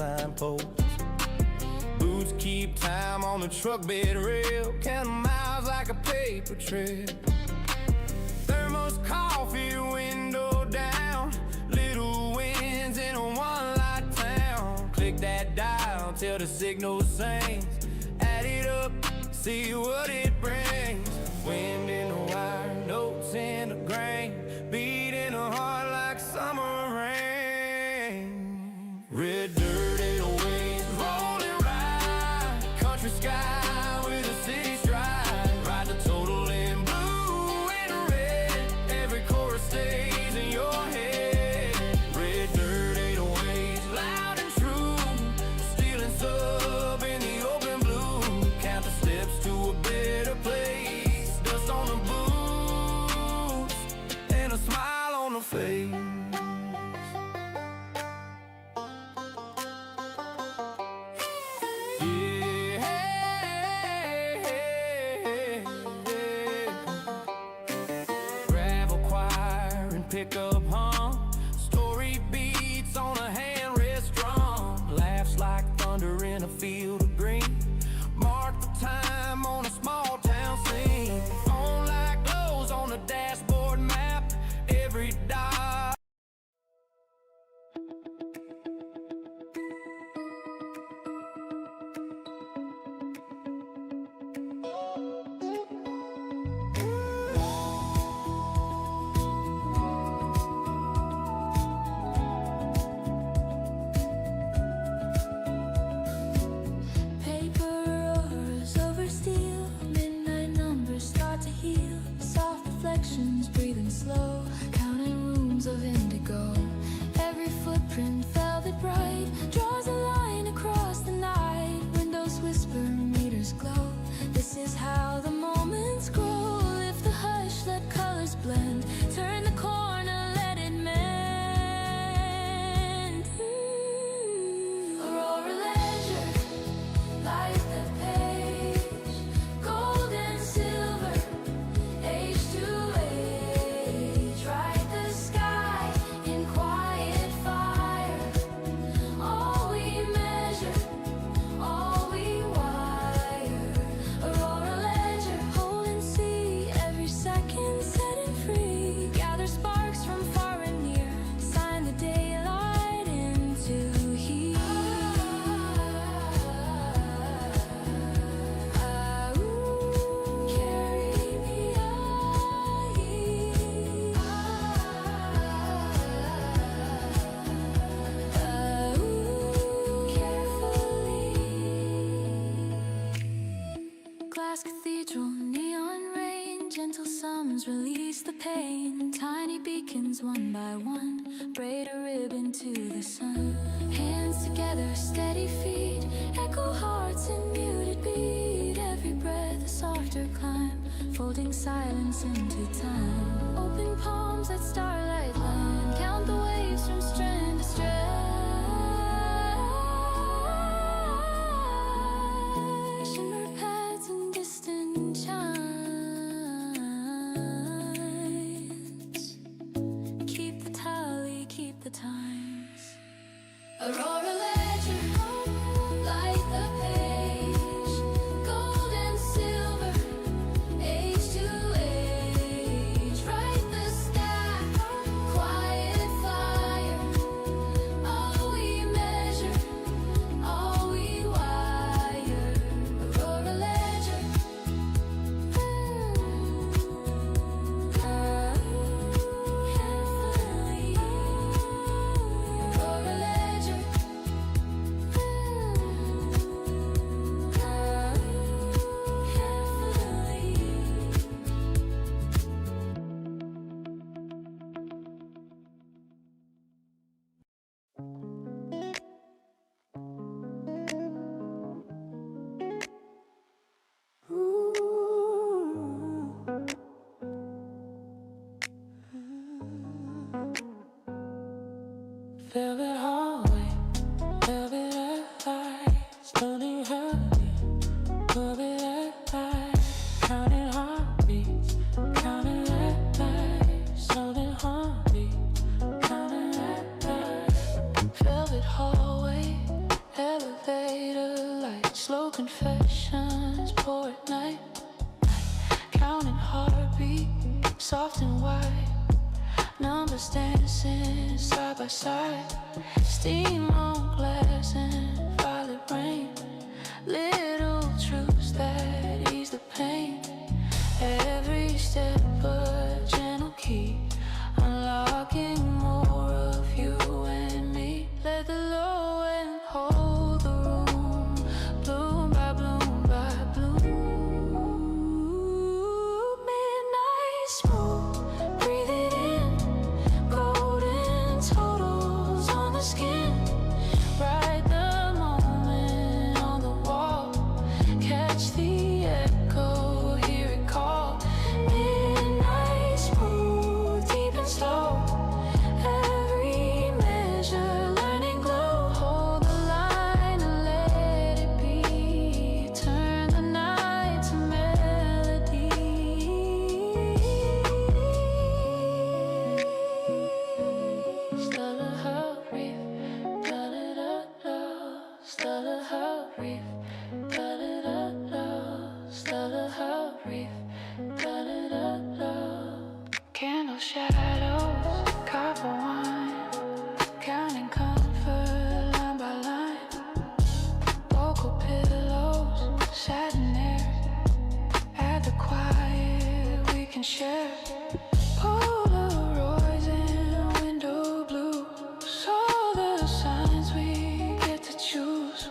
signposts. Boots keep time on the truck bed rail, counting miles like a paper trail. Thermos coffee, window down, little wins in a one-light town. Click that dial till the signal sings. Add it up, see what it brings. Wind in the wire, notes in the grain, beating a heart like summer rain. Red dirt in the waves, rolling right, country sky with a city stride. Ride the total in blue and red, every chorus stays in your head. Red dirt in the waves, loud and true, stealing sub in the open blue. Count the steps to a better place, dust on the boots and a smile on the face. Pickup hum, story beats on a hand-rest drum. Laughs like thunder in a field of green, mark the time on a small town scene. Phone light glows on the dashboard map, every dot. Breathing slow, counting rooms of indigo. Every footprint, velvet bright, draws a line across the night. Windows whisper, meters glow. This is how the moments grow. Lift the hush, let colors blend. Turn the corner, let it mend. Aurora ledger, light the page. Gold and silver, age to age. Write the sky in quiet fire. All we measure, all we wire. Aurora ledger, hold and see. Every second setting free. Gather sparks from far and near. Sign the daylight into heat. Carry me Glass cathedral, neon rain, gentle suns release the pain. Tiny beacons one by one, braid a ribbon to the sun. Hands together, steady feet, echo hearts in muted beat. Every breath a softer climb, folding silence into time. Open palms at starlight land, count the waves from strand to strand. Shimmer pads and distant chimes. Keep the tally, keep the times. Aurora ledger, light the page. Gold and silver, age to age. Write the stack, quiet fire. All we measure, all we wire. Aurora ledger, carefully. Aurora ledger, velvet hallway, velvet light, stunning honey, velvet light, counting heartbeats, counting red lights, stunning honey, counting red lights. Velvet hallway, Slow confessions pour at night, counting heartbeat, soft and white. Numbers dancing side by side, steam on glass and violet rain. Little truths that ease the pain. Every step a gentle key, unlocking more of you and me. Let the low end hold the room, bloom by bloom by bloom. Midnight smooth, breathe it in, golden totals on the skin. Write the moment on the wall, catch the echo, hear it call. Midnight smooth, deep and slow, every measure learning glow. Hold the line and let it be, turn the night to melody. Stutter her reef, da-da-da-da. Stutter her reef, da-da-da-da. Stutter her reef, da-da-da-da. Candle shadows, copper wine, counting comfort line by line. Vocal pillows, satin air, add the quiet we can share. Polaroids and window blues, all the signs we get to choose.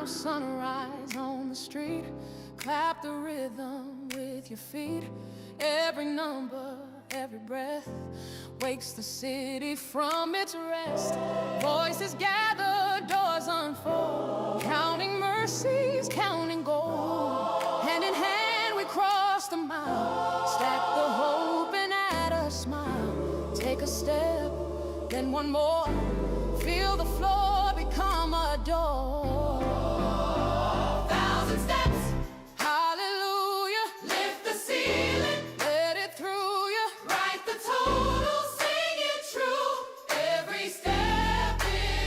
of sunrise on the street. Clap the rhythm with your feet. Every number, every breath wakes the city from its rest. Voices gather, doors unfold, counting mercies, counting gold. Hand in hand we cross the mile, stack the hope and add a smile. Take a step, then one more. Feel the floor become a door. Thousand steps, hallelujah. Lift the ceiling, let it through you. Write the total, sing it true. Every step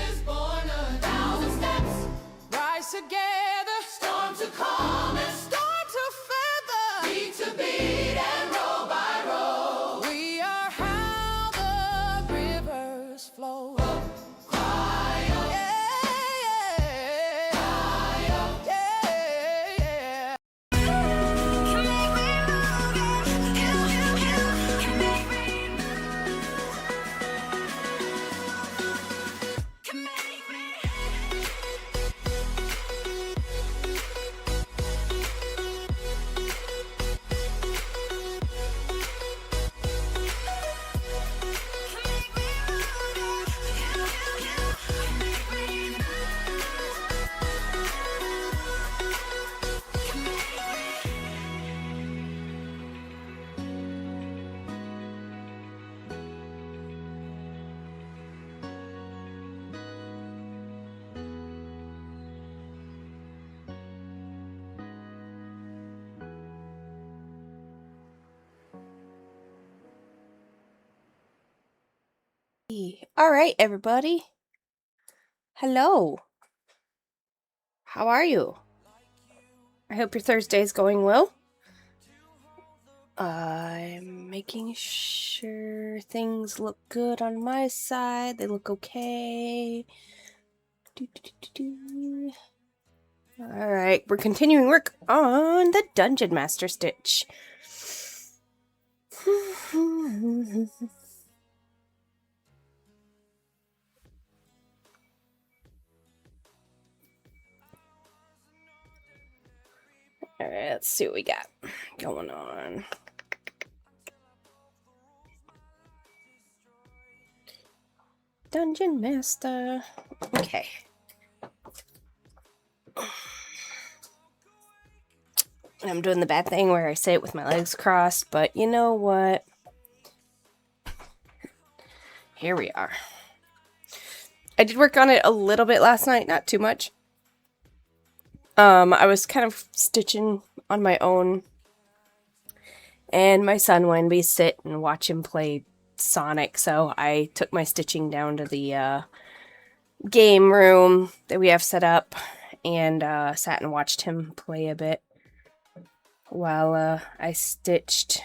is born a thousand steps. Rise together, storm to calm and storm to feather. Beat to beat and row by row. We are how the rivers flow. All right, everybody. Hello. How are you? I hope your Thursday is going well. I'm making sure things look good on my side. They look okay. All right, we're continuing work on the Dungeon Master Stitch. Alright, let's see what we got going on. Dungeon Master. Okay. I'm doing the bad thing where I say it with my legs crossed, but you know what? Here we are. I did work on it a little bit last night, not too much. I was kind of stitching on my own, and my son wanted me to sit and watch him play Sonic, so I took my stitching down to the game room that we have set up, and sat and watched him play a bit while I stitched.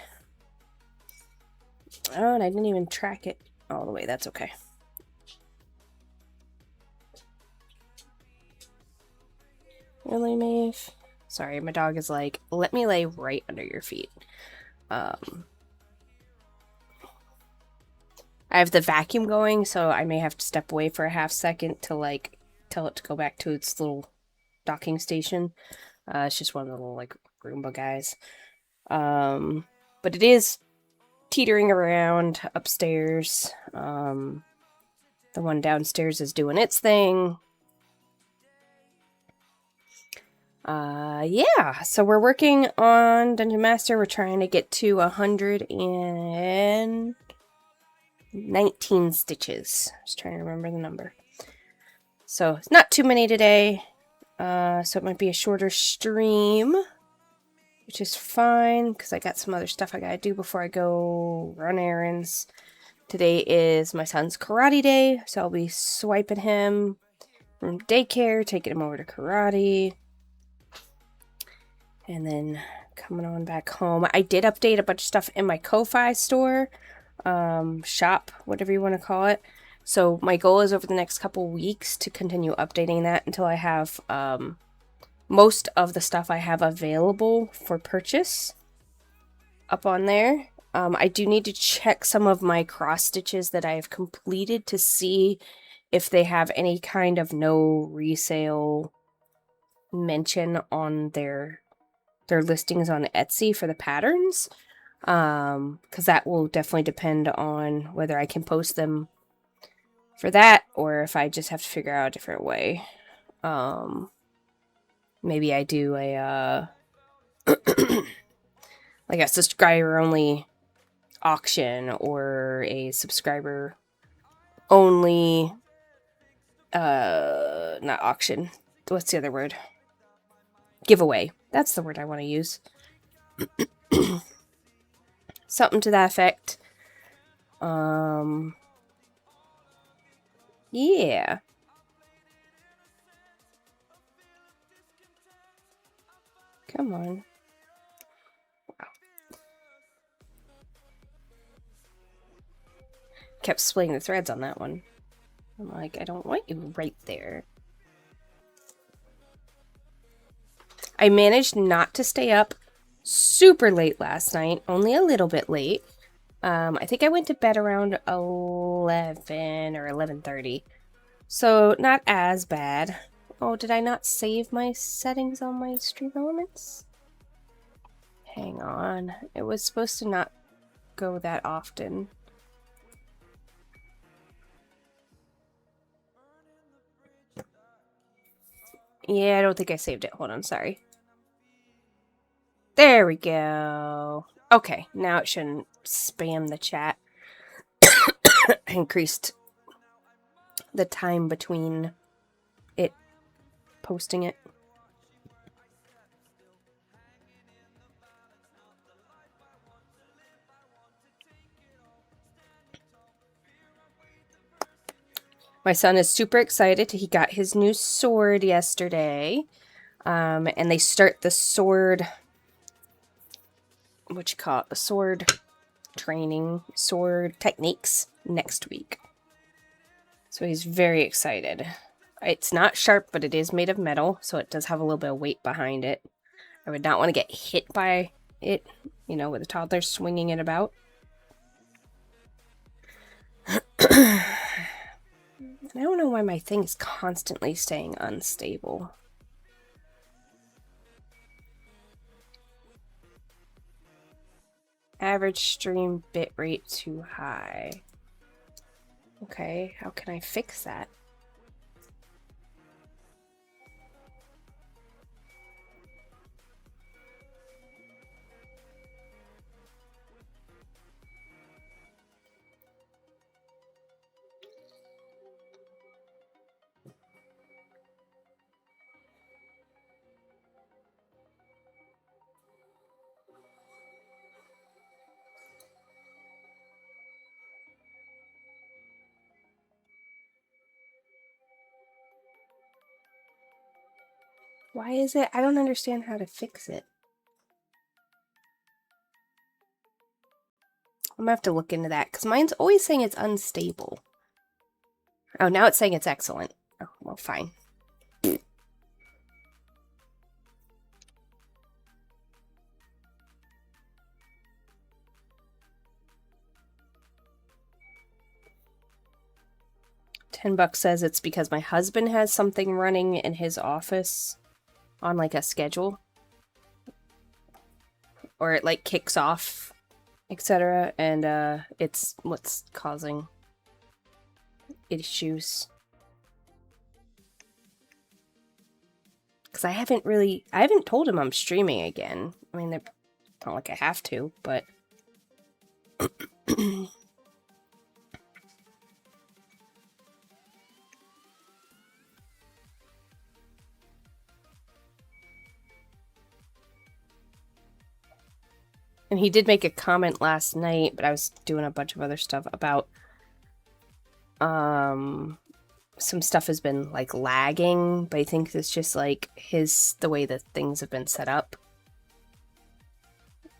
Oh, and I didn't even track it all the way. That's okay. Really, Maeve? Sorry, my dog is like, let me lay right under your feet. I have the vacuum going, so I may have to step away for a half second to like tell it to go back to its little docking station. It's just one of the little like Roomba guys. But it is teetering around upstairs. The one downstairs is doing its thing. Yeah, so we're working on Dungeon Master. We're trying to get to 119 stitches. I was trying to remember the number. So, it's not too many today. So it might be a shorter stream, which is fine, because I got some other stuff I gotta do before I go run errands. Today is my son's karate day, so I'll be swiping him from daycare, taking him over to karate. And then coming on back home. I did update a bunch of stuff in my Ko-Fi store, shop, whatever you want to call it. So my goal is over the next couple weeks to continue updating that until I have most of the stuff I have available for purchase up on there. I do need to check some of my cross stitches that I have completed to see if they have any kind of no resale mention on their listings on Etsy for the patterns, because that will definitely depend on whether I can post them for that or if I just have to figure out a different way. Maybe I do a like a subscriber only auction or a subscriber only not auction. What's the other word? Giveaway. That's the word I want to use. Something to that effect. Yeah. Come on. Wow. Kept splitting the threads on that one. I'm like, I don't want you right there. I managed not to stay up super late last night, only a little bit late. I think I went to bed around 11 or 11:30. So not as bad. Oh, did I not save my settings on my stream elements? Hang on. It was supposed to not go that often. Yeah, I don't think I saved it. Hold on, sorry. There we go. Okay, now it shouldn't spam the chat. I increased the time between it posting it. My son is super excited. He got his new sword yesterday. And they start the sword, what you call it, sword training, sword techniques next week. So he's very excited. It's not sharp, but it is made of metal, so it does have a little bit of weight behind it. I would not want to get hit by it, you know, with a toddler swinging it about. I don't know why my thing is constantly staying unstable. Average stream bitrate too high. Okay, how can I fix that? Why is it? I don't understand how to fix it. I'm gonna have to look into that because mine's always saying it's unstable. Oh, now it's saying it's excellent. Oh, well, fine. $10 says it's because my husband has something running in his office on like a schedule, or it like kicks off, etc., and it's what's causing issues. Because I haven't told him I'm streaming again. I mean, it's not like I have to, but and he did make a comment last night, but I was doing a bunch of other stuff about some stuff has been like lagging, but I think it's just like the way that things have been set up.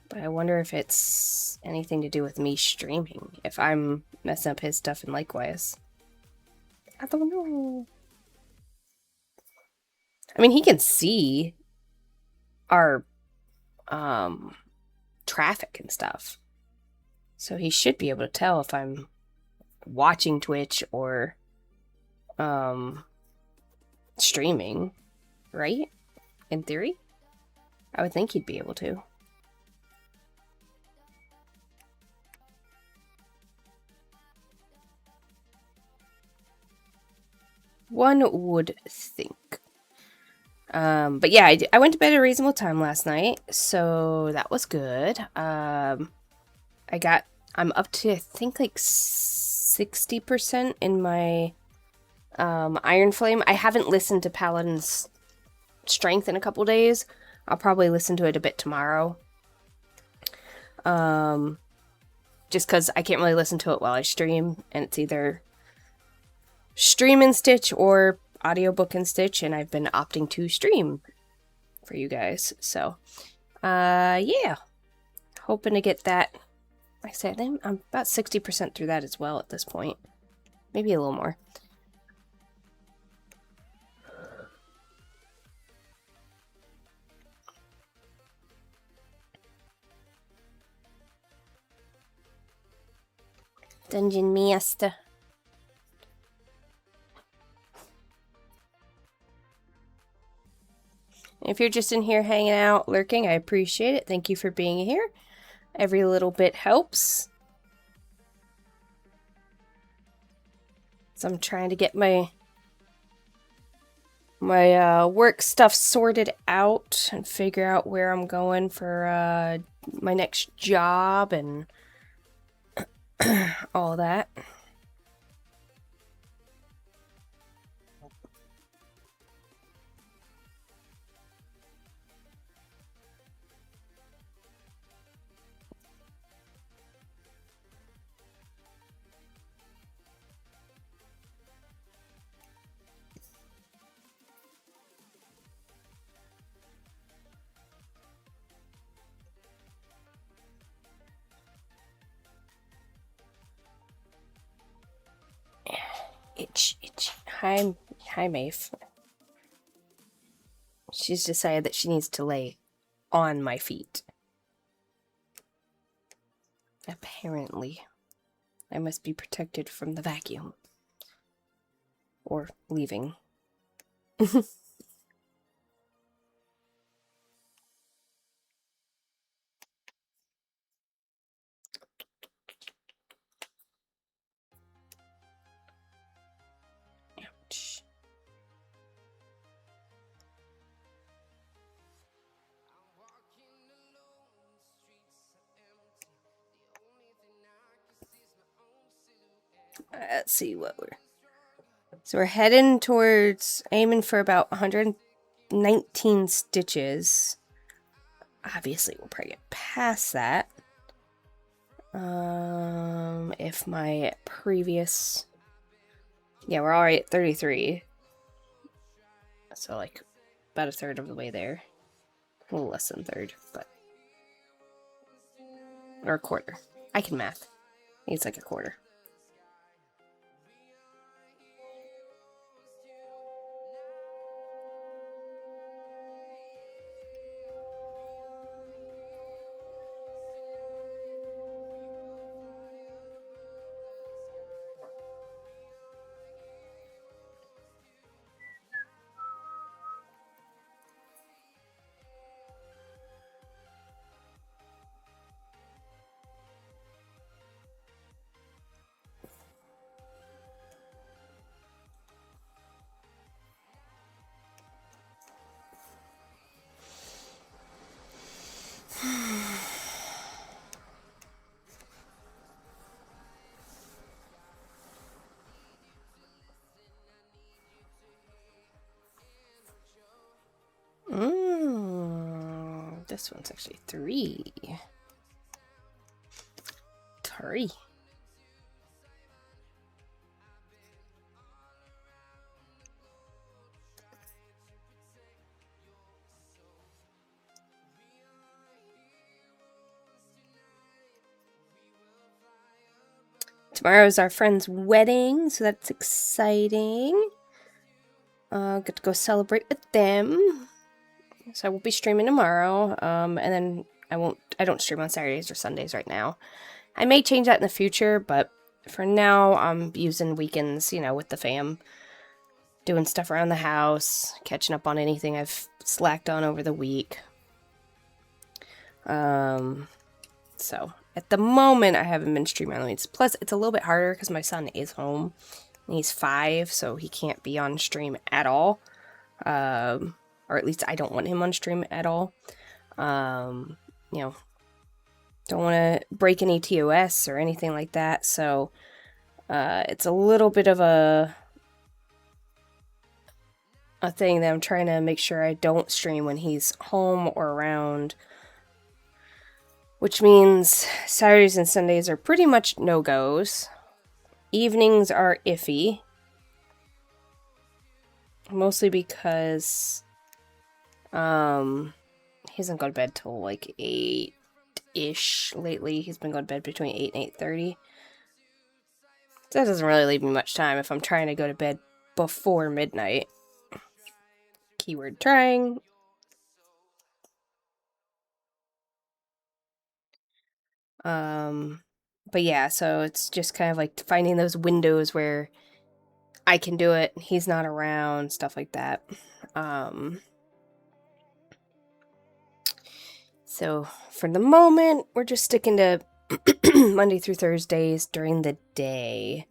But I wonder if it's anything to do with me streaming, if I'm messing up his stuff and likewise. I don't know. I mean, he can see our traffic and stuff, so he should be able to tell if I'm watching Twitch or streaming, right? In theory, I would think he'd be able to. One would think. But yeah, I went to bed at a reasonable time last night, so that was good. I'm up to, I think, like 60% in my Iron Flame. I haven't listened to Paladin's Strength in a couple days. I'll probably listen to it a bit tomorrow. Just because I can't really listen to it while I stream, and it's either stream and stitch or audiobook and stitch, and I've been opting to stream for you guys. So, yeah. Hoping to get that. Like I said, I'm about 60% through that as well at this point. Maybe a little more. Dungeon Master. If you're just in here hanging out, lurking, I appreciate it. Thank you for being here. Every little bit helps. So I'm trying to get my work stuff sorted out and figure out where I'm going for my next job and all that. Itch. Hi, Maeve. She's decided that she needs to lay on my feet. Apparently. I must be protected from the vacuum. Or leaving. Ouch. Let's see what we're heading towards, aiming for about 119 stitches. Obviously, we'll probably get past that. If my previous... Yeah, we're already at 33. So, like, about a third of the way there. A little less than a third, but... Or a quarter. I can math. I think it's like a quarter. This one's actually 3. 3. Tomorrow is our friend's wedding, so that's exciting. Get to go celebrate with them. So I will be streaming tomorrow, and then I don't stream on Saturdays or Sundays right now. I may change that in the future, but for now, I'm using weekends, with the fam. doing stuff around the house, catching up on anything I've slacked on over the week. So at the moment, I haven't been streaming on the weeks. Plus, it's a little bit harder because my son is home. And he's 5, so he can't be on stream at all. Or at least I don't want him on stream at all. You know, don't want to break any TOS or anything like that. So it's a little bit of a thing that I'm trying to make sure I don't stream when he's home or around. Which means Saturdays and Sundays are pretty much no-goes. Evenings are iffy. Mostly because he hasn't gone to bed till like 8-ish lately. He's been going to bed between 8 and 8:30. So that doesn't really leave me much time if I'm trying to go to bed before midnight. Keyword trying. But yeah, so it's just kind of like finding those windows where I can do it, he's not around, stuff like that. So for the moment, we're just sticking to Monday through Thursdays during the day.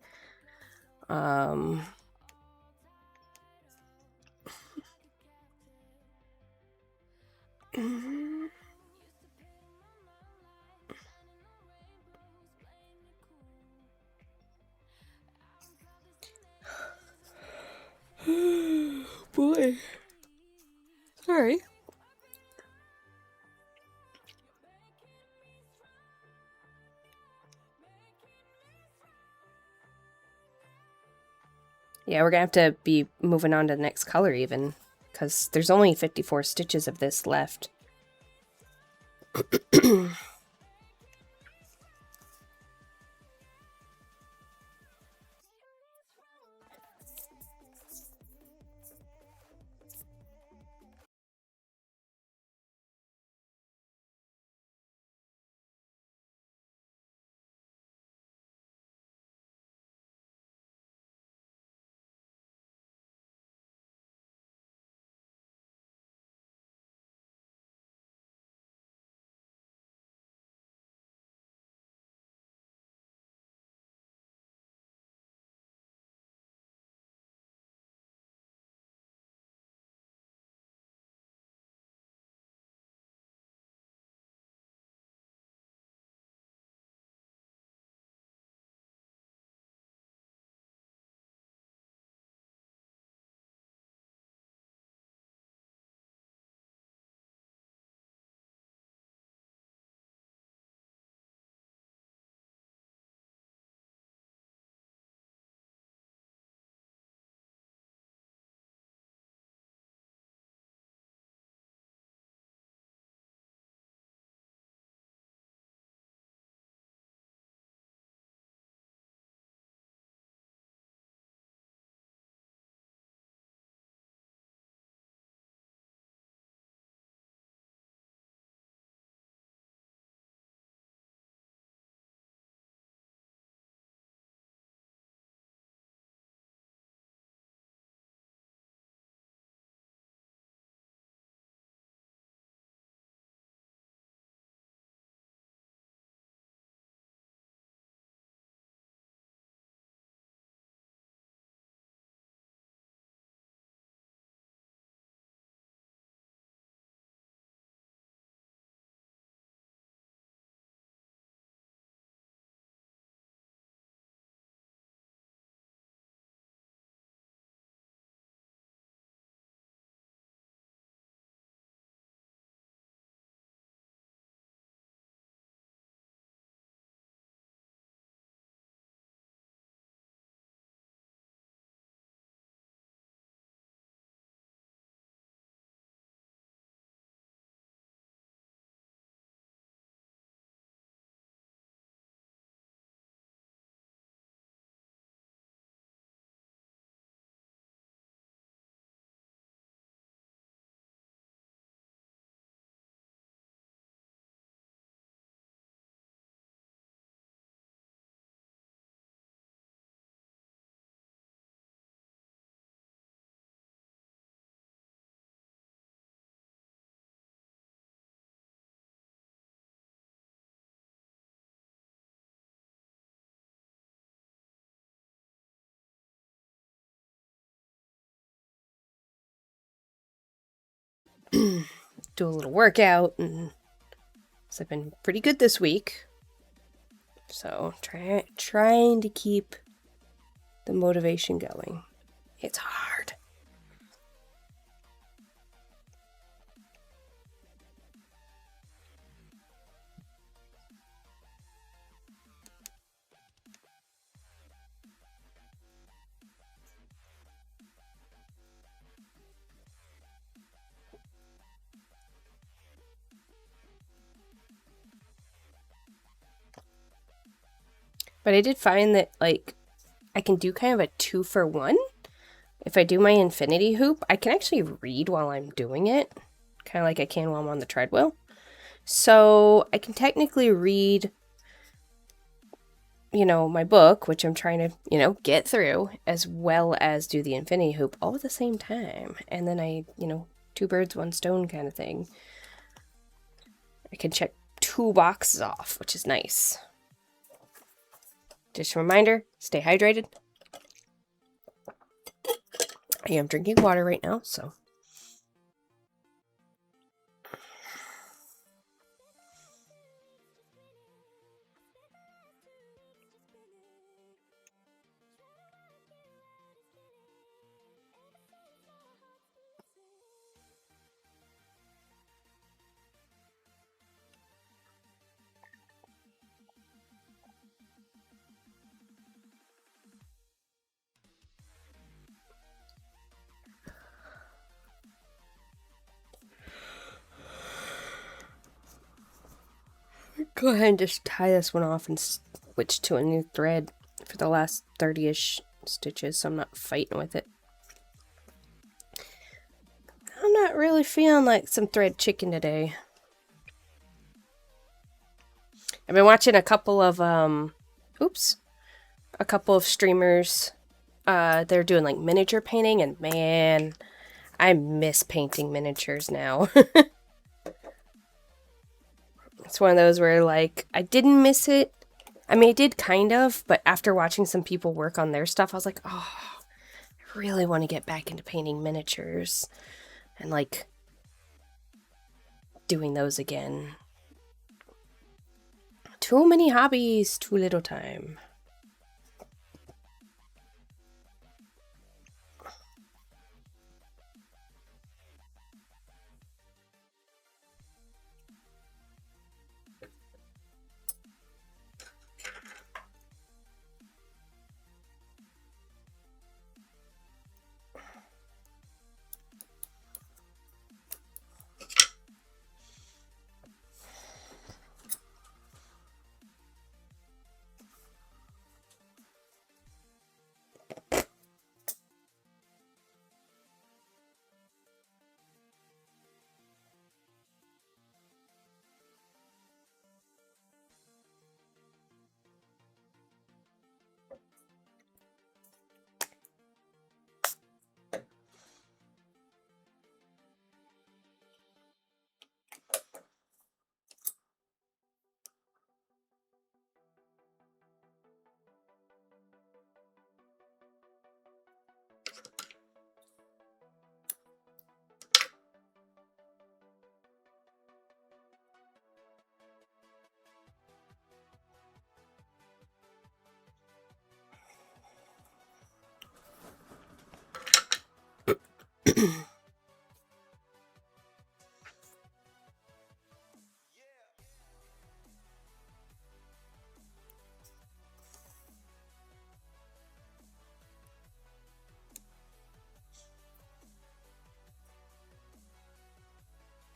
Boy. Sorry. Yeah, we're gonna have to be moving on to the next color even, because there's only 54 stitches of this left. do a little workout, and so I've been pretty good this week. So trying to keep the motivation going. It's hard. But I did find that, like, I can do kind of a 2-for-1. If I do my infinity hoop, I can actually read while I'm doing it. Kind of like I can while I'm on the treadmill. So I can technically read, you know, my book, which I'm trying to, you know, get through, as well as do the infinity hoop all at the same time. And then I, you know, 2 birds, 1 stone kind of thing. I can check 2 boxes off, which is nice. Just a reminder, stay hydrated. I am drinking water right now, so. Go ahead and just tie this one off and switch to a new thread for the last 30-ish stitches, so I'm not fighting with it. I'm not really feeling like some thread chicken today. I've been watching a couple of streamers. They're doing like miniature painting, and man, I miss painting miniatures now. It's one of those where, like, I didn't miss it. I mean, I did kind of, but after watching some people work on their stuff, I was like, oh, I really want to get back into painting miniatures and, like, doing those again. Too many hobbies, too little time.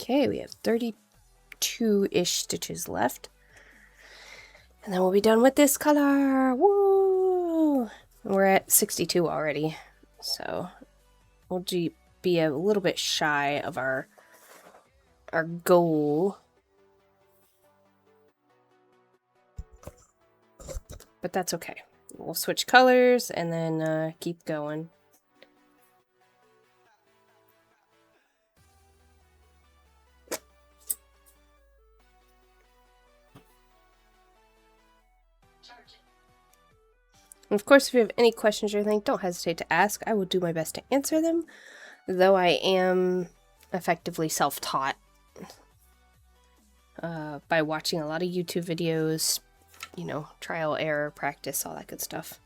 Okay, we have 32-ish stitches left. And then we'll be done with this color. Woo! We're at 62 already. So we'll be a little bit shy of our goal. But that's okay. We'll switch colors and then keep going. And of course, if you have any questions or anything, don't hesitate to ask. I will do my best to answer them. Though I am effectively self-taught by watching a lot of YouTube videos, you know, trial, error, practice, all that good stuff.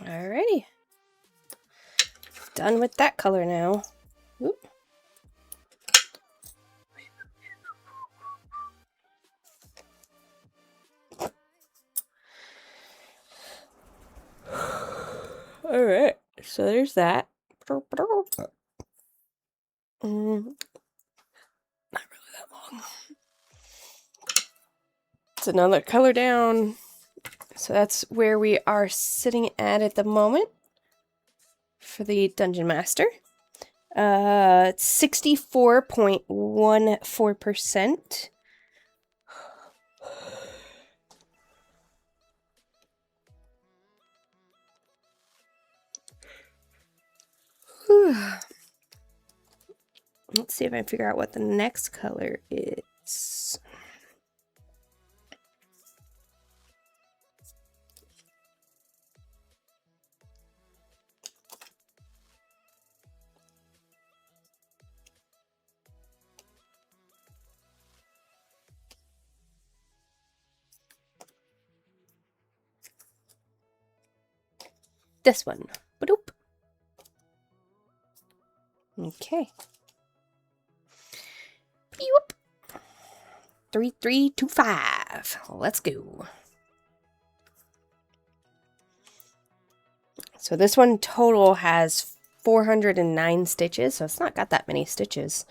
Alrighty. Done with that color now. Oop. Alright, so there's that. Not really that long. It's another color down. So that's where we are sitting at the moment for the Dungeon Master. It's 64.14%. Let's see if I can figure out what the next color is. This one. Ba-doop. Okay. Beep. 3325. Let's go. So this one total has 409 stitches, so it's not got that many stitches.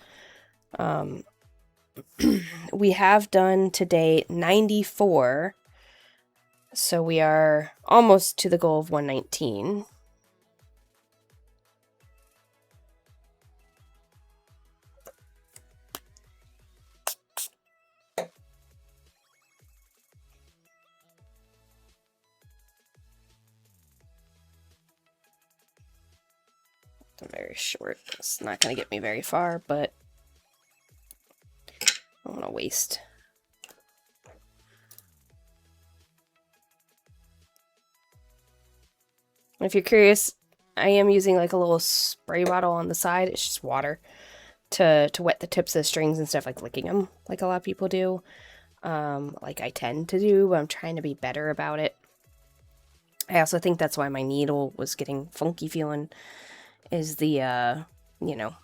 We have done today 94, so we are almost to the goal of 119. I'm very short. It's not going to get me very far, but I don't want to waste. If you're curious, I am using like a little spray bottle on the side. It's just water to wet the tips of the strings and stuff, like licking them, like a lot of people do. Like I tend to do, but I'm trying to be better about it. I also think that's why my needle was getting funky feeling, is the, you know,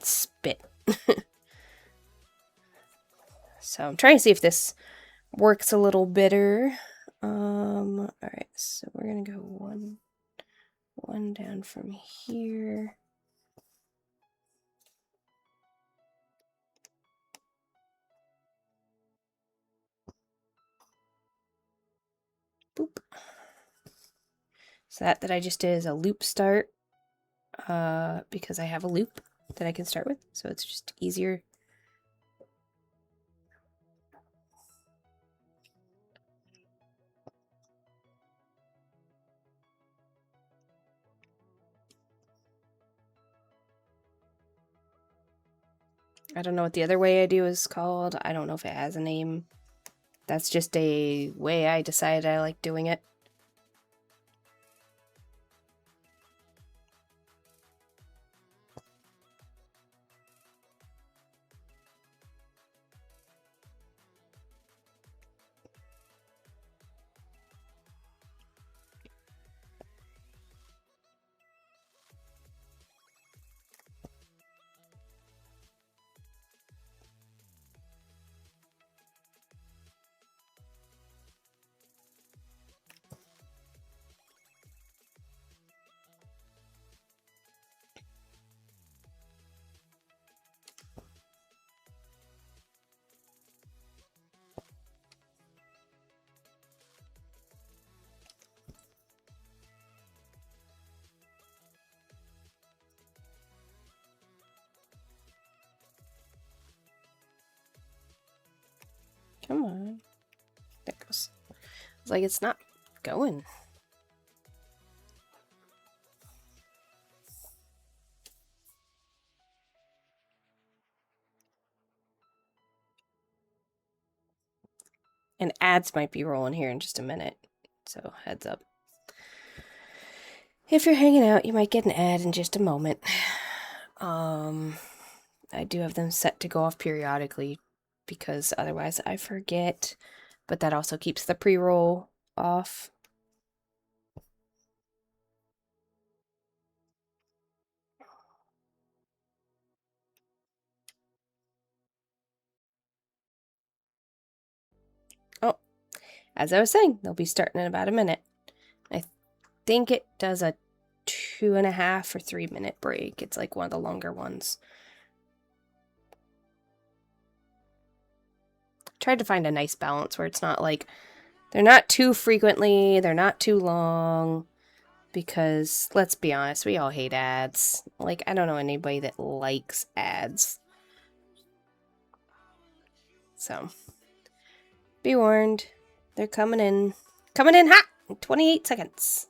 spit. So I'm trying to see if this works a little better. Alright, so we're gonna go one down from here. Boop. So that I just did is a loop start, because I have a loop that I can start with, so it's just easier. I don't know what the other way I do is called. I don't know if it has a name. That's just a way I decided I like doing it. Come on. There it goes. It's like it's not going. And ads might be rolling here in just a minute. So heads up. If you're hanging out, you might get an ad in just a moment. I do have them set to go off periodically because otherwise I forget. But that also keeps the pre-roll off. as I was saying, they'll be starting in about a minute. I think it does a 2.5 or 3 minute break. It's like one of the longer ones. Tried to find a nice balance where it's not like they're not too frequently, they're not too long, because let's be honest, we all hate ads. Like, I don't know anybody that likes ads. So, be warned, they're coming in hot in 28 seconds.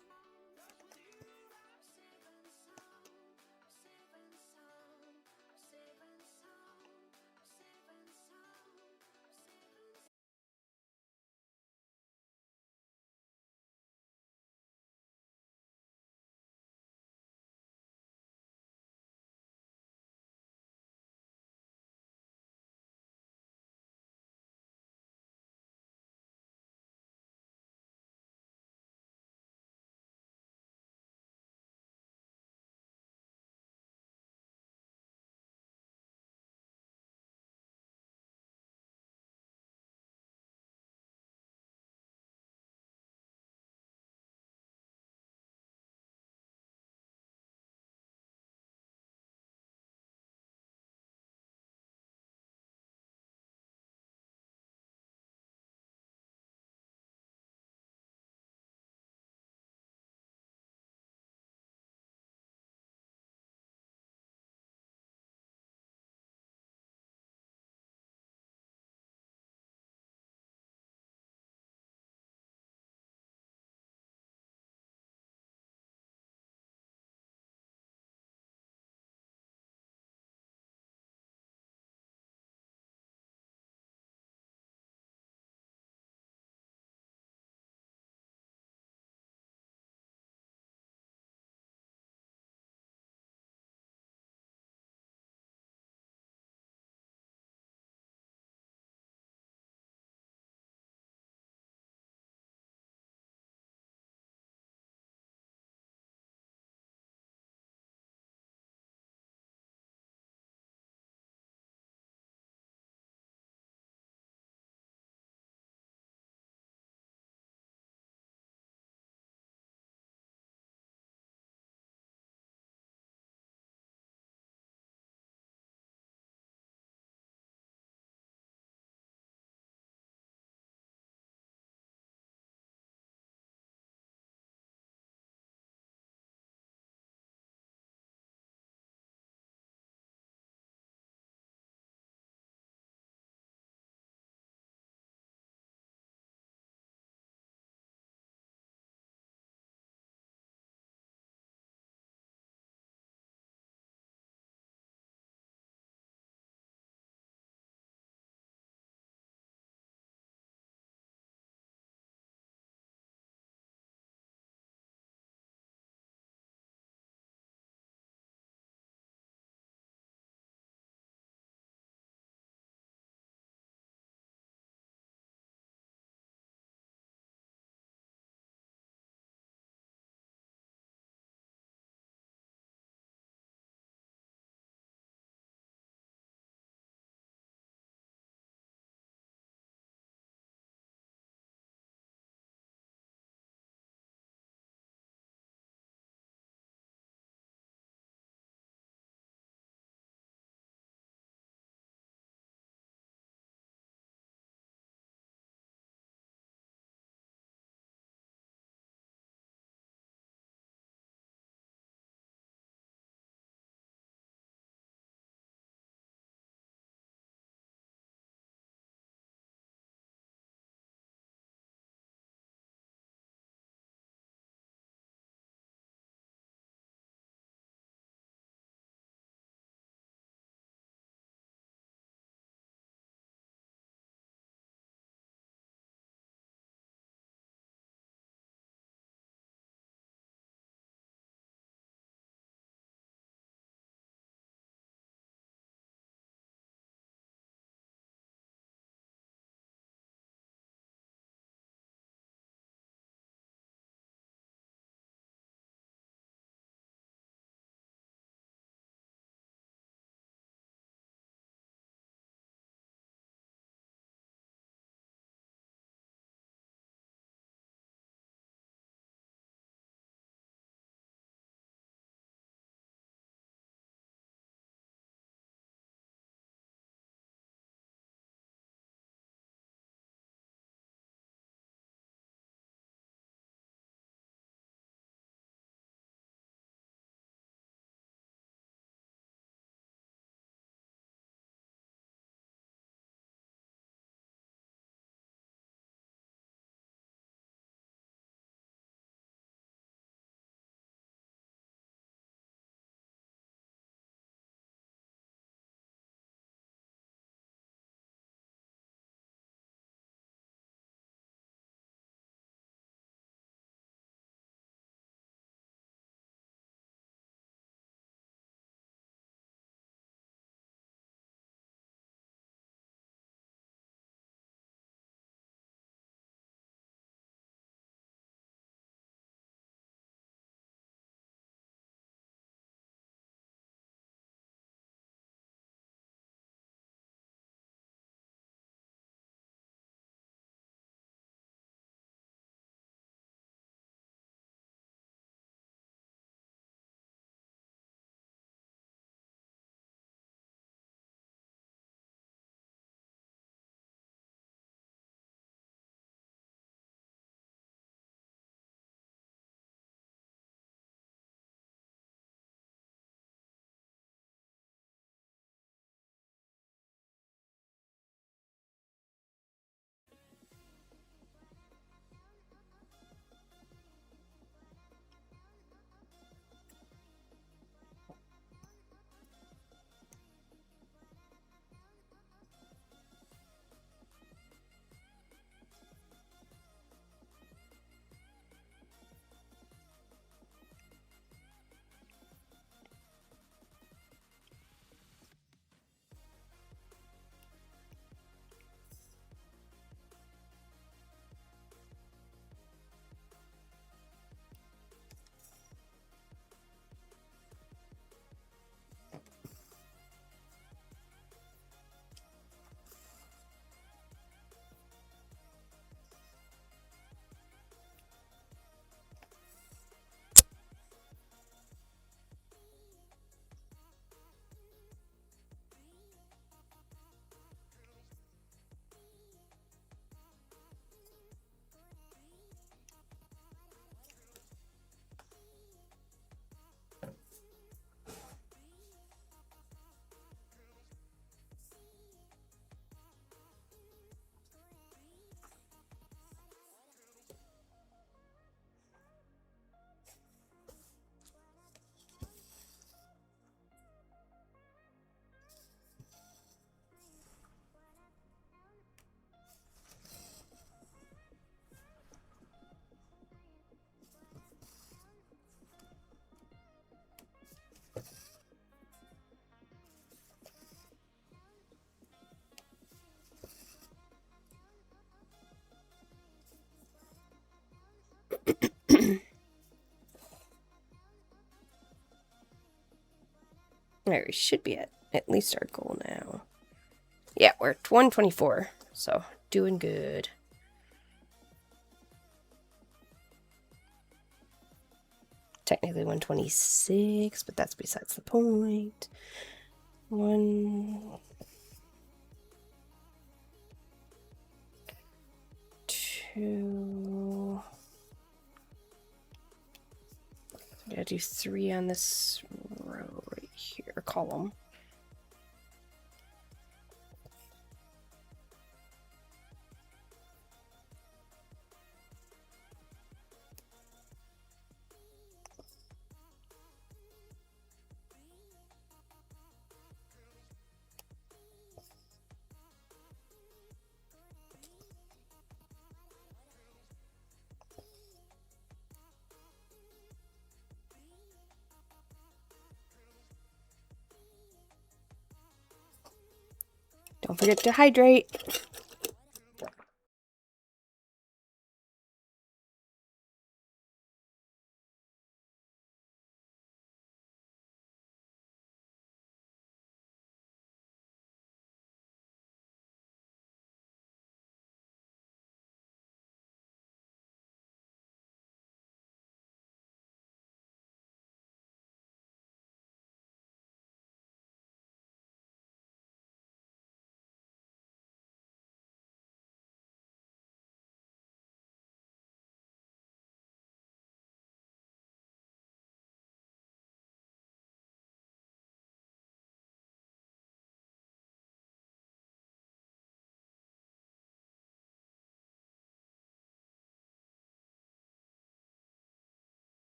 Or we should be at least our goal now. Yeah, we're at 124, so doing good. Technically 126, but that's besides the point. 1, 2. I gotta do 3 on this row right here, column. Don't forget to hydrate.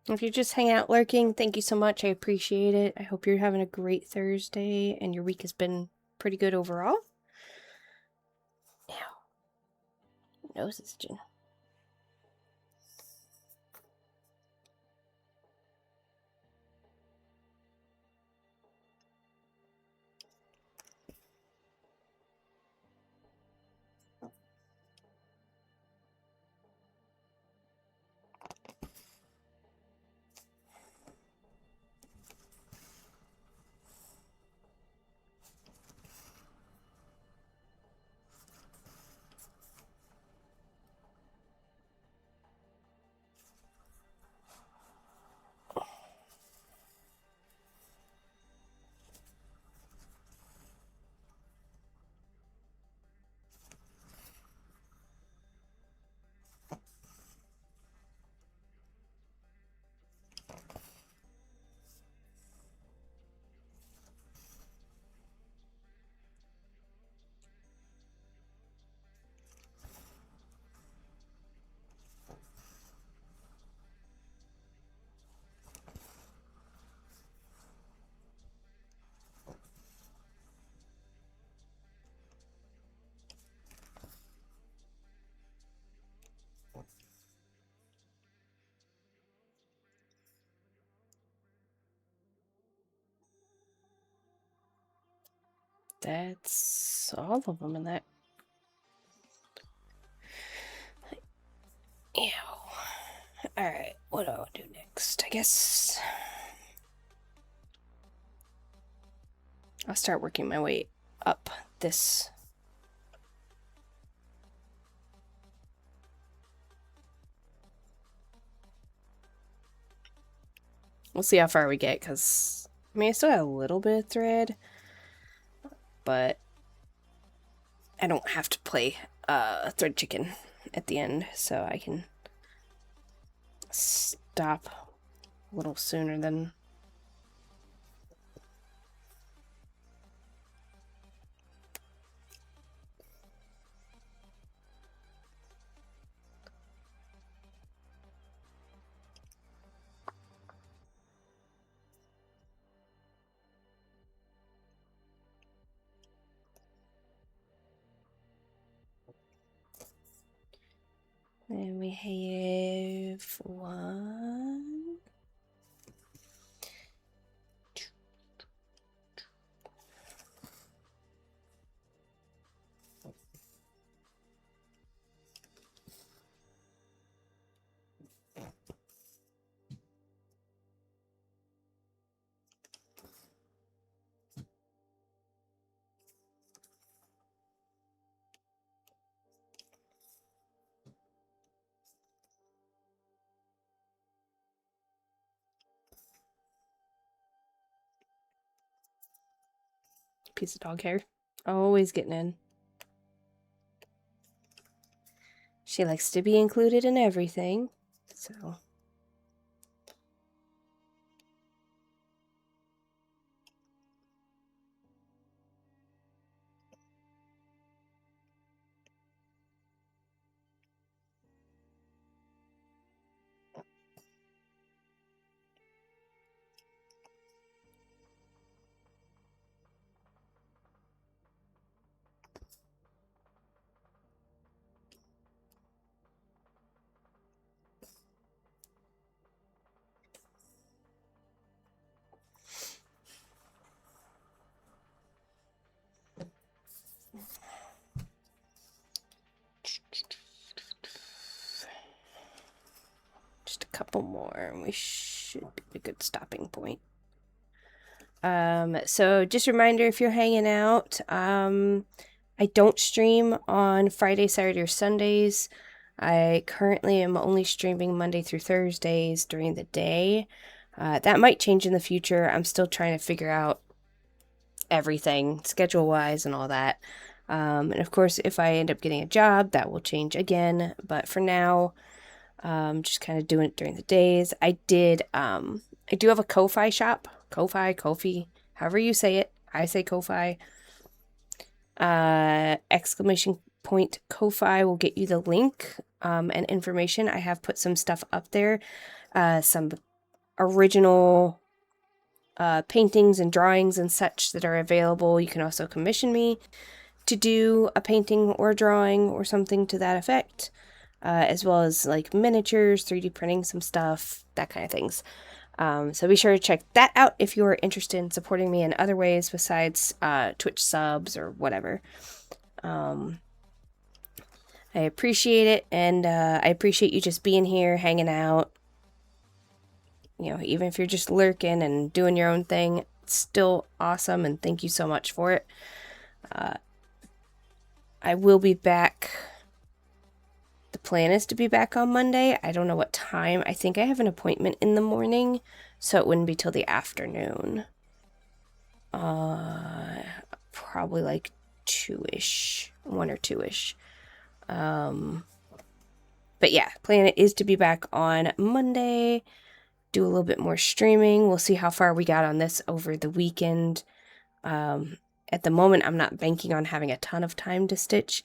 If you're just hanging out lurking, thank you so much. I appreciate it. I hope you're having a great Thursday and your week has been pretty good overall. Now, nose is itching. That's all of them in that. Ew. Alright, what do I do next? I guess I'll start working my way up this. We'll see how far we get, because, I mean, I still got a little bit of thread, but I don't have to play thread chicken at the end, so I can stop a little sooner than... And we have one. Piece of dog hair. Always getting in. She likes to be included in everything, so... Just a couple more, and we should be a good stopping point. So just a reminder, if you're hanging out, I don't stream on Friday, Saturday, or Sundays. I currently am only streaming Monday through Thursdays during the day. That might change in the future. I'm still trying to figure out everything, schedule-wise and all that. And of course, if I end up getting a job, that will change again. But for now, just kind of doing it during the days. I do have a Ko-Fi shop. Ko-Fi, however you say it. I say Ko-Fi. Exclamation point Ko-Fi will get you the link and information. I have put some stuff up there. Some original paintings and drawings and such that are available. You can also commission me to do a painting or a drawing or something to that effect. As well as like miniatures, 3D printing some stuff, that kind of things. So be sure to check that out if you're interested in supporting me in other ways besides Twitch subs or whatever. I appreciate it, and I appreciate you just being here, hanging out. You know, even if you're just lurking and doing your own thing, it's still awesome, and thank you so much for it. I will be back. The plan is to be back on Monday. I don't know what time. I think I have an appointment in the morning, so it wouldn't be till the afternoon. Probably like 2-ish, 1 or 2-ish. But yeah, plan is to be back on Monday, do a little bit more streaming. We'll see how far we got on this over the weekend. At the moment, I'm not banking on having a ton of time to stitch,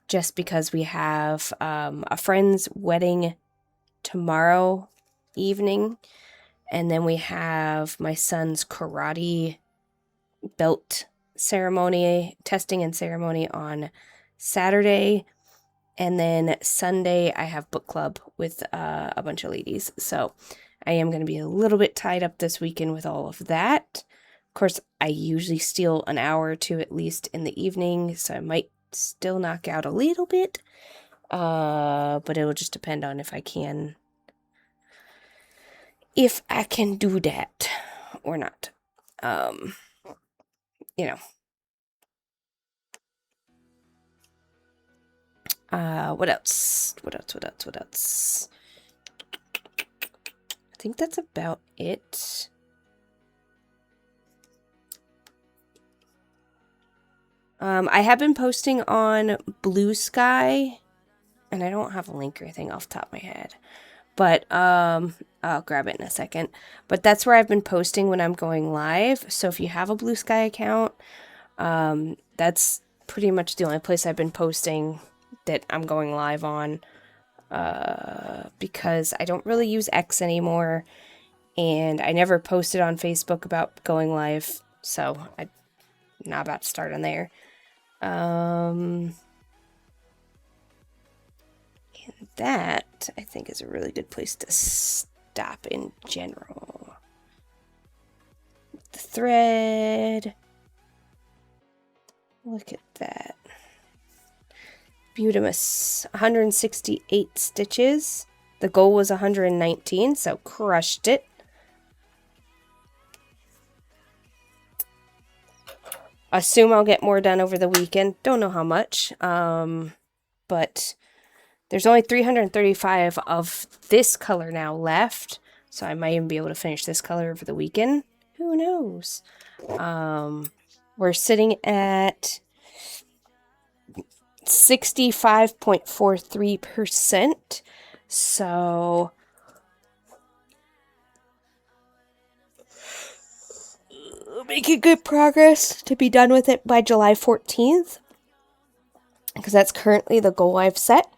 just because we have a friend's wedding tomorrow evening, and then we have my son's karate belt ceremony, testing and ceremony on Saturday, and then Sunday I have book club with a bunch of ladies, so I am going to be a little bit tied up this weekend with all of that. course, I usually steal an hour or two at least in the evening, so I might still knock out a little bit. But it'll just depend on if I can do that or not. You know. What else? What else? I think that's about it. I have been posting on Blue Sky, and I don't have a link or anything off the top of my head, but I'll grab it in a second. But that's where I've been posting when I'm going live. So if you have a Blue Sky account, that's pretty much the only place I've been posting that I'm going live on, because I don't really use X anymore, and I never posted on Facebook about going live, so I'm not about to start on there. And that, I think, is a really good place to stop in general. The thread. Look at that. Beautimus. 168 stitches. The goal was 119, so crushed it. Assume I'll get more done over the weekend. Don't know how much. But there's only 335 of this color now left, so I might even be able to finish this color over the weekend. Who knows? We're sitting at 65.43%. So making good progress to be done with it by July 14th, because that's currently the goal I've set.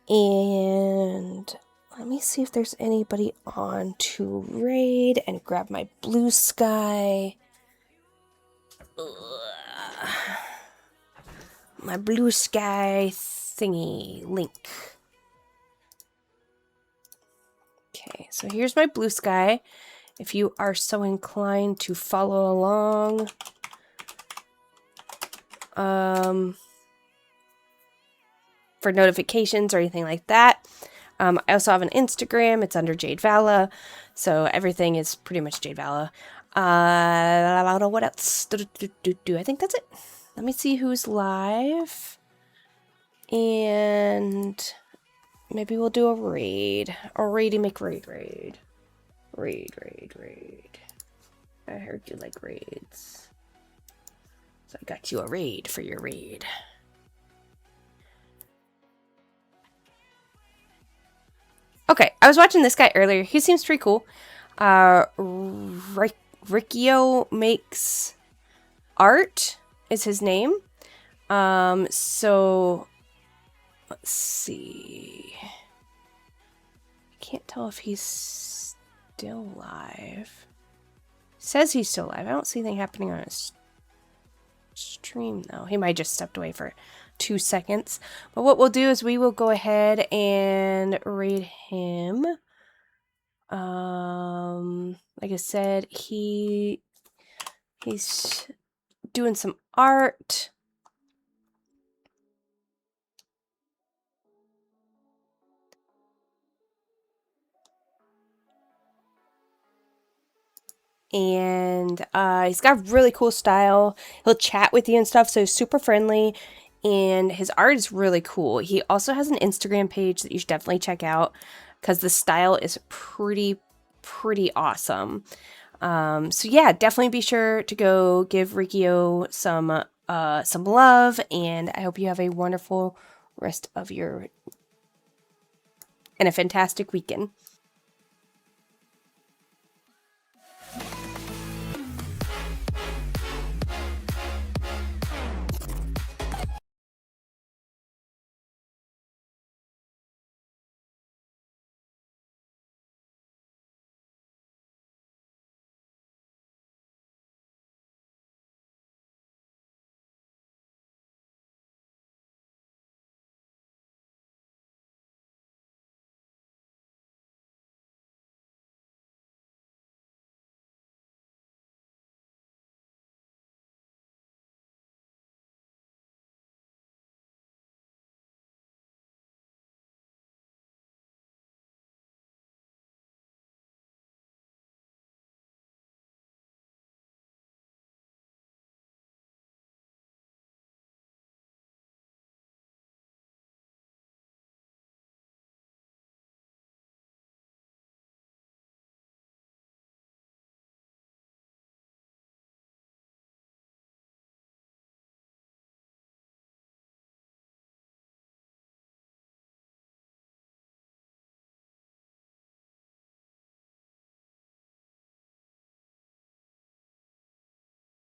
And let me see if there's anybody on to raid and grab my Blue Sky. My Blue Sky thingy link. Okay, so here's my Blue Sky. If you are so inclined to follow along, for notifications or anything like that. I also have an Instagram. It's under Jade Vala, so everything is pretty much Jade Vala. What else? I think that's it. Let me see who's live, and maybe we'll do a raid. Or raidy McRaid raid. Raid. I heard you like raids, so I got you a raid for your raid. Okay, I was watching this guy earlier. He seems pretty cool. Riccio Makes Art is his name. So let's see. I can't tell if he's still live. Says he's still live. I don't see anything happening on his stream though. He might just stepped away for 2 seconds. But what we'll do is we will go ahead and raid him. Like I said, he's doing some art. And he's got really cool style. He'll chat with you and stuff, so he's super friendly. And his art is really cool. He also has an Instagram page that you should definitely check out, because the style is pretty awesome. So yeah, definitely be sure to go give Riccio some love, and I hope you have a wonderful rest of your and a fantastic weekend.